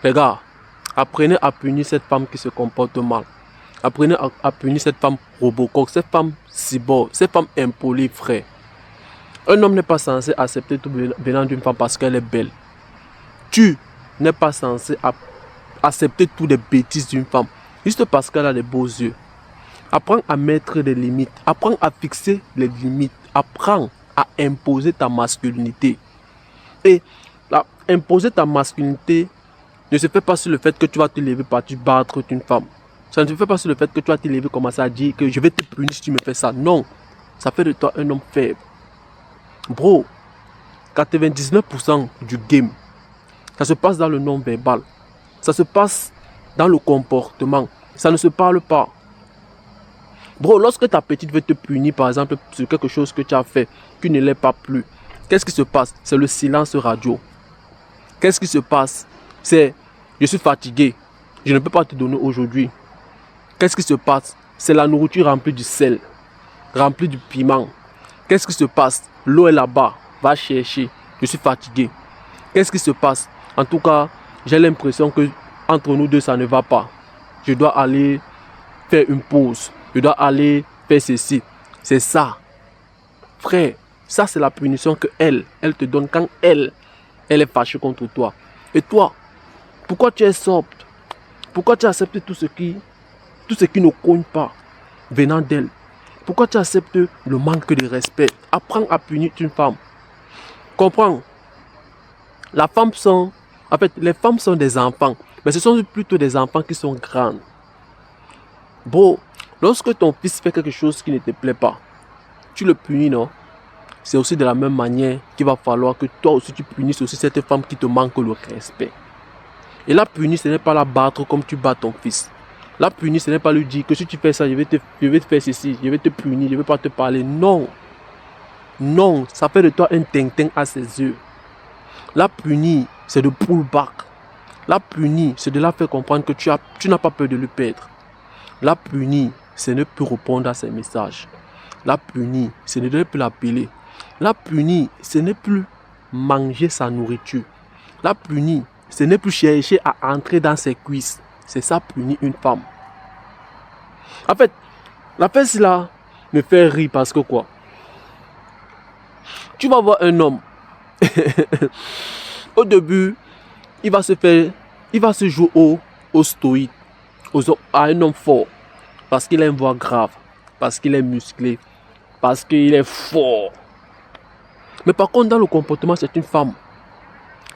Les gars, apprenez à punir cette femme qui se comporte mal. Apprenez à punir cette femme robocoque, cette femme cyborg, cette femme impolie, frère. Un homme n'est pas censé accepter tout venant d'une femme parce qu'elle est belle. Tu n'es pas censé accepter toutes les bêtises d'une femme juste parce qu'elle a des beaux yeux. Apprends à mettre des limites. Apprends à fixer les limites. Apprends à imposer ta masculinité. Et imposer ta masculinité ne se fait pas sur le fait que tu vas te lever pour te battre une femme. Ça ne se fait pas sur le fait que tu vas te lever et commencer à dire que je vais te punir si tu me fais ça. Non, ça fait de toi un homme faible. Bro, 99% du game, ça se passe dans le non-verbal. Ça se passe dans le comportement. Ça ne se parle pas. Bro, lorsque ta petite veut te punir, par exemple, sur quelque chose que tu as fait, qui ne l'est pas plus, qu'est-ce qui se passe? C'est le silence radio. Qu'est-ce qui se passe? C'est je suis fatigué, je ne peux pas te donner aujourd'hui. Qu'est-ce qui se passe? C'est la nourriture remplie du sel, remplie du piment. Qu'est-ce qui se passe? L'eau est là-bas, va chercher, je suis fatigué. Qu'est-ce qui se passe? En tout cas, j'ai l'impression que entre nous deux, ça ne va pas. Je dois aller faire une pause. Je dois aller faire ceci. C'est ça. Frère, ça c'est la punition que elle te donne quand elle est fâchée contre toi. Et toi, pourquoi tu es soft? Pourquoi tu acceptes tout ce qui ne cogne pas venant d'elle? Pourquoi tu acceptes le manque de respect? Apprends à punir une femme. Comprends? Les femmes sont des enfants. Mais ce sont plutôt des enfants qui sont grands. Bro, lorsque ton fils fait quelque chose qui ne te plaît pas, tu le punis, non? C'est aussi de la même manière qu'il va falloir que toi aussi tu punisses aussi cette femme qui te manque le respect. Et la punir, ce n'est pas la battre comme tu bats ton fils. La punir, ce n'est pas lui dire que si tu fais ça, je vais te faire ceci, je vais te punir, je ne vais pas te parler. Non. Non, ça fait de toi un tintin à ses yeux. La punir, c'est de pull back. La punir, c'est de la faire comprendre que tu n'as pas peur de lui perdre. La punir, c'est ne plus répondre à ses messages. La punir, c'est ne plus l'appeler. La punir, c'est ne plus manger sa nourriture. La punir, c'est ne plus chercher à entrer dans ses cuisses. C'est ça punir une femme. En fait, la fesse là me fait rire parce que quoi? Tu vas voir un homme. Au début, il va se jouer au stoïque, à un homme fort. Parce qu'il a une voix grave. Parce qu'il est musclé. Parce qu'il est fort. Mais par contre, dans le comportement, c'est une femme.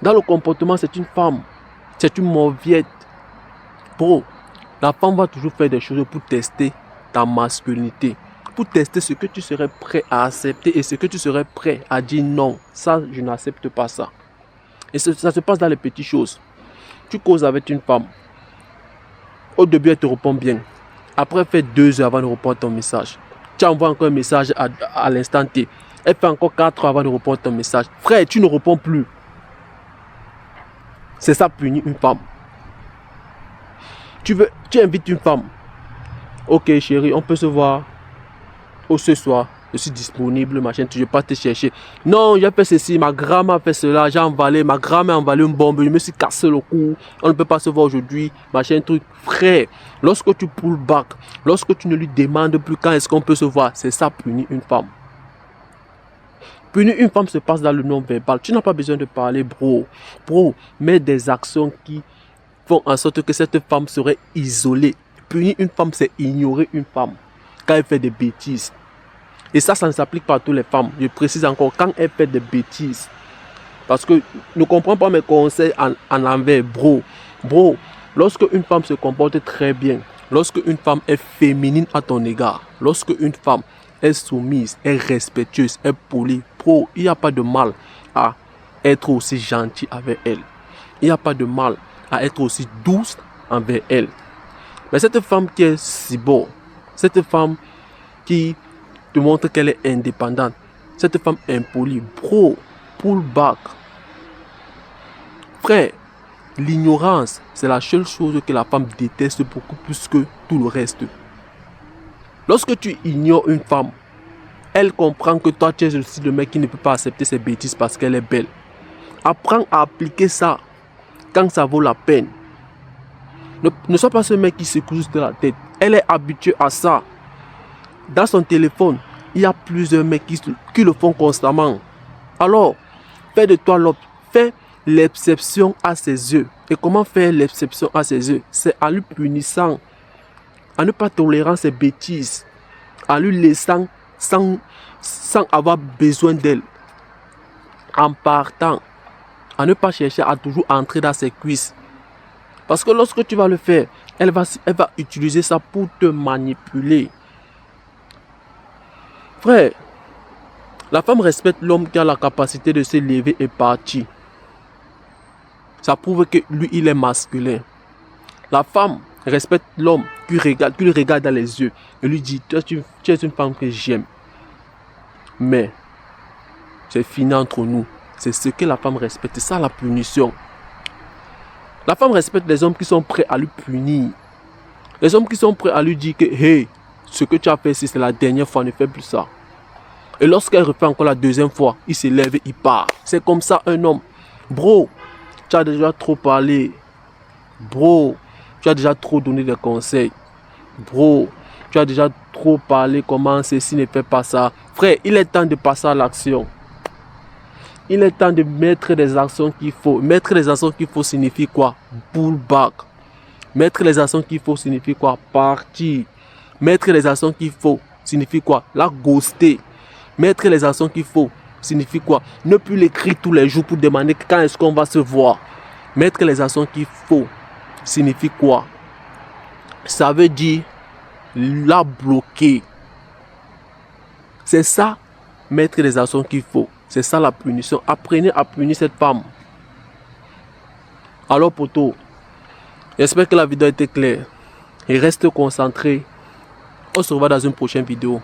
Dans le comportement, c'est une femme. C'est une mauviette. Bro, la femme va toujours faire des choses pour tester ta masculinité. Pour tester ce que tu serais prêt à accepter et ce que tu serais prêt à dire non. Ça, je n'accepte pas ça. Et ça se passe dans les petites choses. Tu causes avec une femme. Au début, elle te répond bien. Après, elle fait 2 heures avant de répondre à ton message. Tu envoies encore un message à l'instant T. Elle fait encore 4 heures avant de répondre à ton message. Frère, tu ne réponds plus. C'est ça, punir une femme. Tu invites une femme. Ok, chérie, on peut se voir ce soir. Je suis disponible, machin, tu ne veux pas te chercher. Non, j'ai fait ceci, ma grand-mère a fait cela, j'ai envalé, ma grand-mère a envalé une bombe, je me suis cassé le cou, on ne peut pas se voir aujourd'hui, machin, truc. Frère, lorsque tu pull back, lorsque tu ne lui demandes plus quand est-ce qu'on peut se voir, c'est ça, punir une femme. Punir une femme se passe dans le non-verbal. Tu n'as pas besoin de parler, bro. Bro, mets des actions qui font en sorte que cette femme serait isolée. Punir une femme, c'est ignorer une femme quand elle fait des bêtises. Et ça ne s'applique pas à toutes les femmes. Je précise encore, quand elle fait des bêtises. Parce que ne comprends pas mes conseils en envers, bro. Bro, lorsque une femme se comporte très bien, lorsque une femme est féminine à ton égard, lorsque une femme est soumise, est respectueuse, est polie, bro, il n'y a pas de mal à être aussi gentil avec elle. Il n'y a pas de mal à être aussi douce envers elle. Mais cette femme qui est si beau, cette femme qui te montre qu'elle est indépendante, cette femme impolie, bro, pull back. Frère, l'ignorance, c'est la seule chose que la femme déteste beaucoup plus que tout le reste. Lorsque tu ignores une femme, elle comprend que toi tu es aussi le mec qui ne peut pas accepter ses bêtises parce qu'elle est belle. Apprends à appliquer ça quand ça vaut la peine. Ne sois pas ce mec qui se couche de la tête. Elle est habituée à ça. Dans son téléphone, il y a plusieurs mecs qui le font constamment. Alors, fais de toi l'autre. Fais l'exception à ses yeux. Et comment faire l'exception à ses yeux? C'est en lui punissant, en ne pas tolérant ses bêtises, en lui laissant sans avoir besoin d'elle, en partant, en ne pas chercher à toujours entrer dans ses cuisses. Parce que lorsque tu vas le faire, elle va utiliser ça pour te manipuler. Frère, la femme respecte l'homme qui a la capacité de se lever et partir. Ça prouve que lui, il est masculin. La femme respecte l'homme qui le regarde dans les yeux et lui dit, tu es une femme que j'aime. Mais, c'est fini entre nous. C'est ce que la femme respecte. C'est ça la punition. La femme respecte les hommes qui sont prêts à lui punir. Les hommes qui sont prêts à lui dire que, hey, ce que tu as fait ici, c'est la dernière fois, ne fais plus ça. Et lorsqu'elle refait encore la deuxième fois, il se lève et il part. C'est comme ça un homme. Bro, tu as déjà trop parlé. Bro, tu as déjà trop donné des conseils. Bro, tu as déjà trop parlé comment ceci ne fait pas ça. Frère, il est temps de passer à l'action. Il est temps de mettre les actions qu'il faut. Mettre les actions qu'il faut signifie quoi? Pull back. Mettre les actions qu'il faut signifie quoi? Partir. Mettre les actions qu'il faut signifie quoi? La ghoster. Mettre les actions qu'il faut signifie quoi? Ne plus l'écrire tous les jours pour demander quand est-ce qu'on va se voir. Mettre les actions qu'il faut signifie quoi? Ça veut dire la bloquer. C'est ça, mettre les actions qu'il faut. C'est ça la punition. Apprenez à punir cette femme. Alors poto, j'espère que la vidéo a été claire. Et reste concentré. On se revoit dans une prochaine vidéo.